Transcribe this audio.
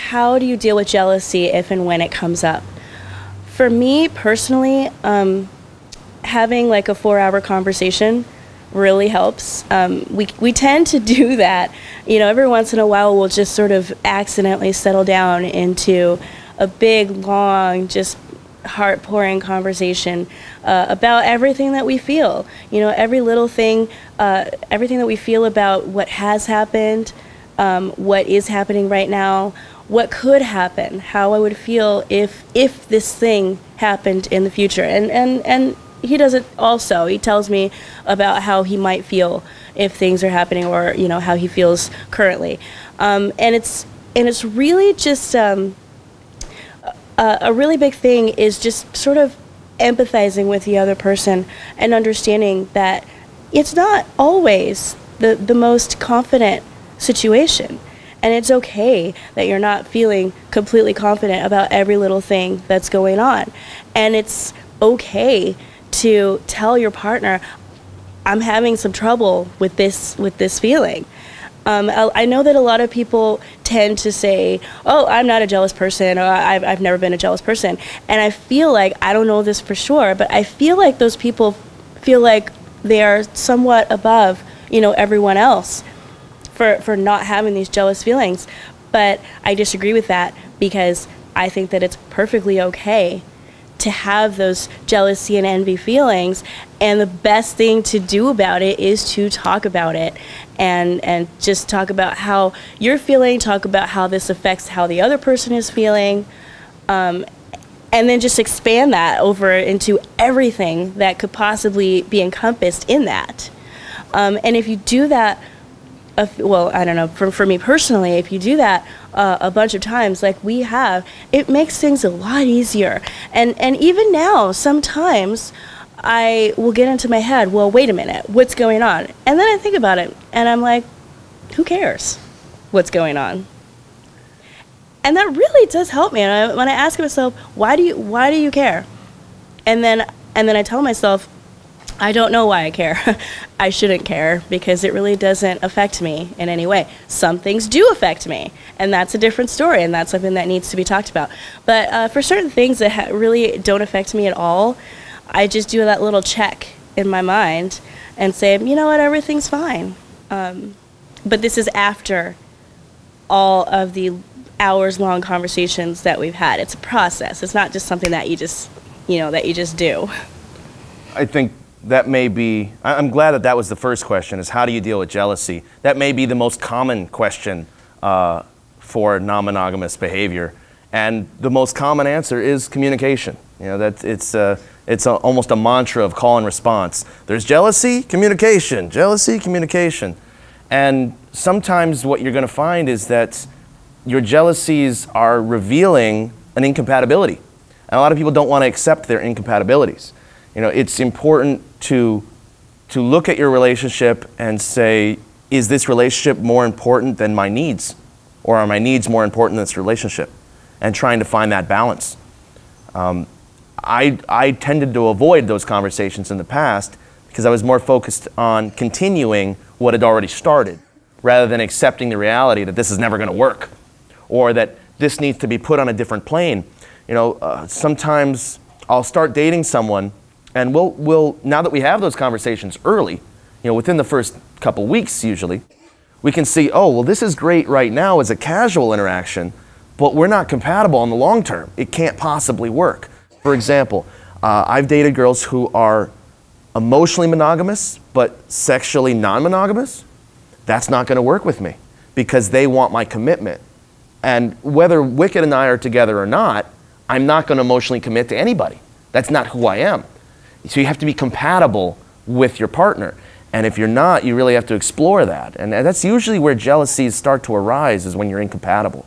how do you deal with jealousy if and when it comes up? For me personally, having like a 4-hour conversation really helps. We tend to do that. You know, every once in a while we'll just sort of accidentally settle down into a big, long, just heart-pouring conversation about everything that we feel. You know, every little thing, everything that we feel about what has happened, what is happening right now, what could happen, how I would feel if this thing happened in the future. And he does it also. He tells me about how he might feel if things are happening, or, you know, how he feels currently. And it's really just a really big thing is just sort of empathizing with the other person and understanding that it's not always the most confident situation. And it's okay that you're not feeling completely confident about every little thing that's going on. And it's okay to tell your partner, I'm having some trouble with this feeling. I know that a lot of people tend to say, oh, I'm not a jealous person, or I've never been a jealous person. And I feel like, I don't know this for sure, but I feel like those people feel like they are somewhat above, you know, everyone else for not having these jealous feelings. But I disagree with that, because I think that it's perfectly okay to have those jealousy and envy feelings, and the best thing to do about it is to talk about it and just talk about how you're feeling, talk about how this affects how the other person is feeling, and then just expand that over into everything that could possibly be encompassed in that. And if you do that, well, I don't know, for me personally, if you do that a bunch of times like we have, it makes things a lot easier. And even now, sometimes I will get into my head, well, wait a minute, what's going on? And then I think about it, and I'm like, who cares what's going on? And that really does help me. And when I ask myself, why do you care? And then I tell myself, I don't know why I care. I shouldn't care, because it really doesn't affect me in any way. Some things do affect me, and that's a different story, and that's something that needs to be talked about. But for certain things that really don't affect me at all, I just do that little check in my mind and say, you know what, everything's fine. But this is after all of the hours-long conversations that we've had. It's a process. It's not just something that you just, you know, that you just do. I think that may be, I'm glad that was the first question, is how do you deal with jealousy? That may be the most common question for non-monogamous behavior. And the most common answer is communication. You know, that it's almost a mantra of call and response. There's jealousy, communication, jealousy, communication. And sometimes what you're going to find is that your jealousies are revealing an incompatibility. And a lot of people don't want to accept their incompatibilities. You know, it's important to look at your relationship and say, is this relationship more important than my needs? Or are my needs more important than this relationship? And trying to find that balance. I tended to avoid those conversations in the past because I was more focused on continuing what had already started, rather than accepting the reality that this is never going to work, or that this needs to be put on a different plane. You know, sometimes I'll start dating someone, and we'll now that we have those conversations early, you know, within the first couple weeks usually, we can see, oh, well, this is great right now as a casual interaction, but we're not compatible in the long term. It can't possibly work. For example, I've dated girls who are emotionally monogamous, but sexually non-monogamous. That's not going to work with me because they want my commitment. And whether Wicked and I are together or not, I'm not going to emotionally commit to anybody. That's not who I am. So you have to be compatible with your partner. And if you're not, you really have to explore that. And that's usually where jealousies start to arise, is when you're incompatible.